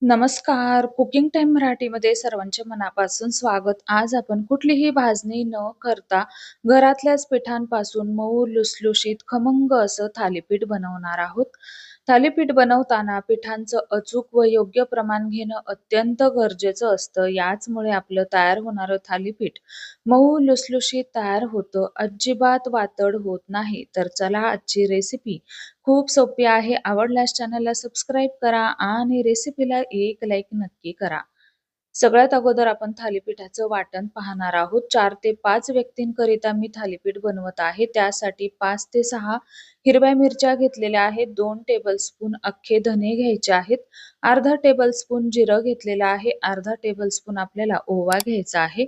नमस्कार. Cooking time मराठीमध्ये सर्वांचे मनापासून स्वागत. आज आपण कुठलीही भाजणी न करता घरातल्याच पिठांपासून मऊ, लुसलुशीत, खमंग असं थालीपीठ बनवणार आहोत. थालीपीठ बनवताना पिठांचं अचूक व योग्य प्रमाण घेणं अत्यंत गरजेचं असतं. याचमुळे आपलं तयार होणारं थालीपीठ मऊ, लुसलुशीत तयार होतं. अजिबात वातड होत नाही. तर चला आजची रेसिपी खूप सोपी आहे. आवडल्यास चॅनलला सबस्क्राईब करा आणि रेसिपीला एक लाईक नक्की करा. सगळ्यात अगोदर आपण थालीपीठाचं वाटण पाहणार आहोत. 4 ते 5 व्यक्तींकरिता मी थालीपीठ बनवत आहे. त्यासाठी 5 ते 6 हिरव्या मिरच्या घेतलेल्या आहेत. 2 टेबलस्पून अख्खे धने घ्यायचे आहेत. अर्धा टेबलस्पून जिरं घेतलेलं आहे. अर्धा टेबलस्पून आपल्याला ओवा घ्यायचा आहे.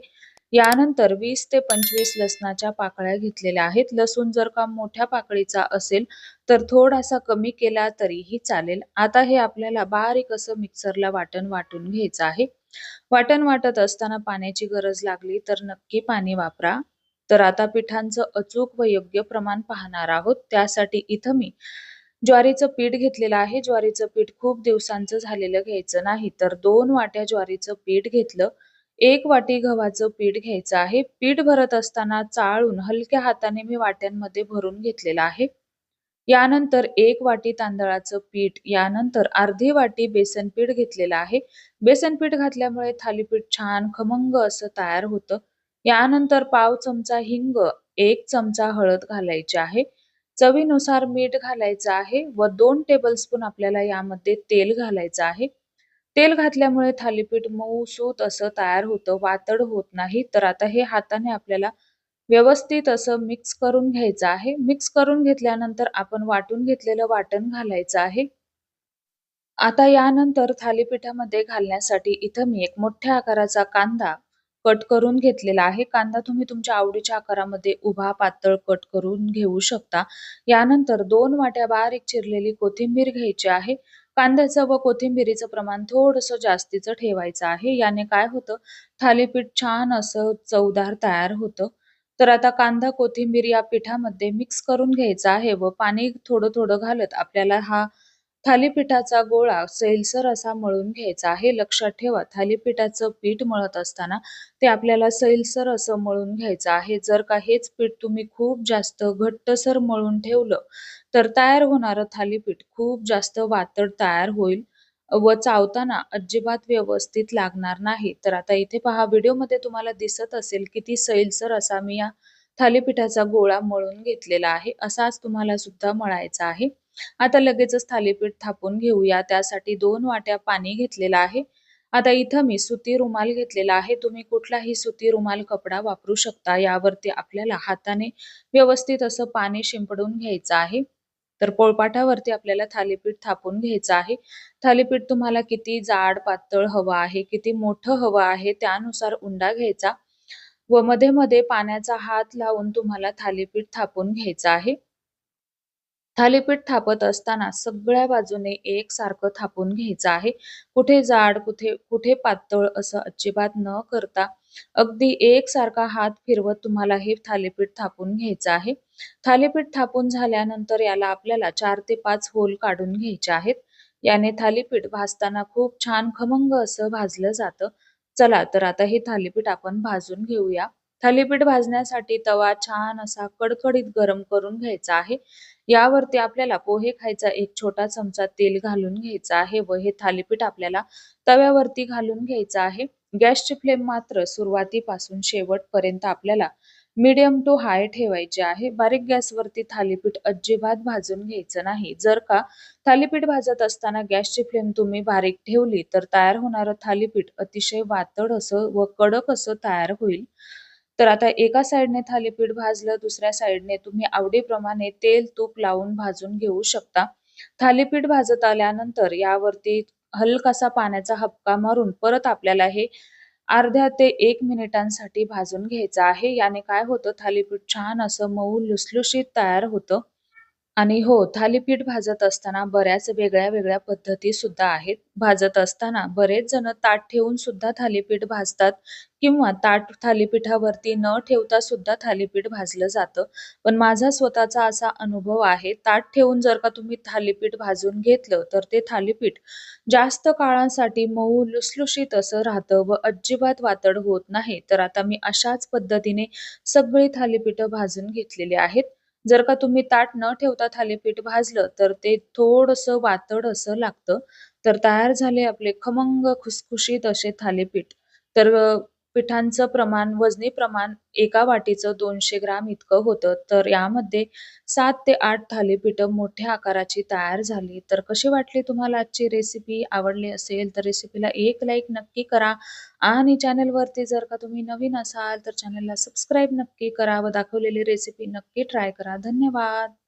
यानंतर 20 ते 25 लसणाच्या पाकळ्या घेतलेल्या आहेत. लसूण जर का मोठ्या पाकळीचा असेल तर थोडासा कमी केला तरीही चालेल. आता हे आपल्याला बारीक असं मिक्सरला वाटण वाटून घ्यायचं आहे. वाटण वाटत असताना पाण्याची गरज लागली तर नक्की पाणी वापरा. तर आता पिठांचं अचूक व योग्य प्रमाण पाहणार आहोत. त्यासाठी इथं मी ज्वारीचं पीठ घेतलेलं आहे. ज्वारीचं पीठ खूप दिवसांचं झालेलं घ्यायचं नाही. तर 2 वाट्या ज्वारीचं पीठ घेतलं. 1 वाटी गव्हाचं पीठ घ्यायचं आहे. पीठ भरत असताना चाळून हलक्या हाताने मी वाट्यांमध्ये भरून घेतलेलं आहे. यानंतर 1 वाटी तांदळाचं पीठ, यानंतर अर्धी वाटी बेसन पीठ घेतलेलं आहे. बेसन पीठ घातल्यामुळे थालीपीठ छान खमंग असं तयार होतं. यानंतर पाव चमचा हिंग, 1 चमचा हळद घालायची आहे. चवीनुसार मीठ घालायचं आहे व 2 टेबलस्पून आपल्याला यामध्ये तेल घालायचं आहे. तेल घातल्यामुळे थालीपीठ मऊसूत असं तयार होतं, वातड होत नाही. तर आता हे हाताने आपल्याला व्यवस्थित असं मिक्स करून घ्यायचं आहे. मिक्स करून घेतल्यानंतर आपण वाटून घेतलेलं वाटण घालायचं आहे. आता यानंतर थालीपीठामध्ये घालण्यासाठी इथं मी एक मोठ्या आकाराचा कांदा कट करून घेतलेला आहे. कांदा तुम्ही तुमच्या आवडीच्या आकारामध्ये उभा, पातळ कट करून घेऊ शकता. यानंतर 2 वाट्या बारीक चिरलेली कोथिंबीर घ्यायची आहे. कांद्याचं व कोथिंबिरीचं प्रमाण थोडंसं जास्तीचं ठेवायचं आहे. याने काय होतं, थालीपीठ छान असं चवदार तयार होतं. तर आता कांदा, कोथिंबीर या पिठामध्ये मिक्स करून घ्यायचा आहे व पाणी थोडं-थोडं घालत आपल्याला हा थालीपीठाचा गोळा सैलसर असा मळून घ्यायचा आहे. लक्षात ठेवा, थालीपीठाचं पीठ मळत असताना ते आपल्याला सैलसर असं मळून घ्यायचं आहे. जर का हेच पीठ तुम्ही खूप जास्त घट्टसर मळून ठेवलं, तर तयार होणारं थालीपीठ खूप जास्त वातड तयार होईल व चावताना अजिबात व्यवस्थित लागणार नाही. तर आता इथे पहा, व्हिडिओमध्ये तुम्हाला दिसत असेल किती सैलसर असा मी या थालीपीठाचा गोळा मळून घेतलेला आहे. असाच तुम्हाला सुद्धा मळायचा आहे. आता लगेचच थालीपीठ थापून घेऊया. त्यासाठी 2 वाट्या पाणी घेतलेलं आहे. आता इथं मी सुती रुमाल घेतलेला आहे. तुम्ही कुठलाही सुती रुमाल कपडा वापरू शकता. यावरती आपल्याला हाताने व्यवस्थित असं पाणी शिंपडून घ्यायचं आहे. तर पोळपाटावरती आपल्याला थालीपीठ थापून घ्यायचं आहे. थालीपीठ तुम्हाला किती जाड, पातळ हवं आहे, किती मोठं हवं आहे, त्यानुसार उंडा घ्यायचा व मध्ये-मध्ये पाण्याचा हात लावून तुम्हाला थालीपीठ थापून घ्यायचं आहे. थालीपीठ थापत असताना सगळ्या बाजूने एकसारखं थापून घ्यायचं आहे. कुठे जाड, कुठे पातळ असं अजिबात न करता अगदी एकसारखा हात फिरवत तुम्हाला हे थालीपीठ थापून घ्यायचं आहे. थालीपीठ थापून झाल्यानंतर याला आपल्याला 4 ते 5 होल काढून घ्यायचे आहेत. याने थालीपीठ भाजताना खूप छान खमंग असं भाजलं जातं. चला तर आता हे थालीपीठ आपण भाजून घेऊया. थालीपीठ भाजण्यासाठी तवा छान असा कडकडीत गरम करून घ्यायचा आहे. यावरती आपल्याला पोहे खायचा एक छोटा चमचा तेल घालून घ्यायचा आहे व हे थालीपीठ आपल्याला तव्यावरती घालून घ्यायचं आहे. गॅसची फ्लेम मात्र सुरुवातीपासून शेवटपर्यंत आपल्याला मीडियम टू हाय ठेवायची आहे. बारीक गॅसवरती थालीपीठ अजिबात भाजून घ्यायचं नाही. जर का थालीपीठ भाजत असताना गॅसची फ्लेम तुम्ही बारीक ठेवली तर तयार होणारं थालीपीठ अतिशय वातड असं व कडक असं तयार होईल. तर आता एका साइडने थालीपीठ भाजलं, दुसऱ्या साइडने तुम्ही आवडीप्रमाणे तेल, तूप लावून भाजून घेऊ शकता. थालीपीठ भाजत आल्यानंतर यावरती हलकासा पाण्याचा हबका मारून परत आपल्याला हे अर्ध्या ते 1 मिनिटांसाठी भाजून घ्यायचं आहे. याने काय होतं, थालीपीठ छान असं मऊ लुसलुशीत तयार होतं. आणि हो, थालीपीठ भाजत असताना बऱ्याच वेगळ्या-वेगळ्या पद्धती सुद्धा आहेत. भाजत असताना बरेच जण ताट ठेवून सुद्धा थालीपीठ भाजतात किंवा ताट थालीपीठावरती न ठेवता सुद्धा थालीपीठ भाजलं जातं. पण माझा स्वतःचा असा अनुभव आहे, ताट ठेवून जर का तुम्ही थालीपीठ भाजून घेतलं, तर ते थालीपीठ जास्त काळासाठी मऊ लुसलुशीत असं राहतं व अजिबात वातड होत नाही. तर आता मी अशाच पद्धतीने सगळी थालीपीठं भाजून घेतलेली आहेत. जर का तुम्ही ताट न ठेवता थालीपीठ भाजलं, तर ते थोडंसं वातड असं लागतं. तर तयार झाले आपले खमंग खुसखुशीत असे थालीपीठ. तर पिठांचं प्रमाण, वजनी प्रमाण एका वाटीचं 200 ग्राम इतकं होतं. तर यामध्ये 7 ते 8 थालीपीठं मोठ्या आकाराची तयार झाली. तर कशी वाटली तुम्हाला आजची रेसिपी? आवडली असेल तर रेसिपीला एक लाईक नक्की करा आणि चॅनलवरती जर का तुम्ही नवीन असाल, तर चॅनलला सबस्क्राईब नक्की करा व दाखवलेली रेसिपी नक्की ट्राय करा. धन्यवाद.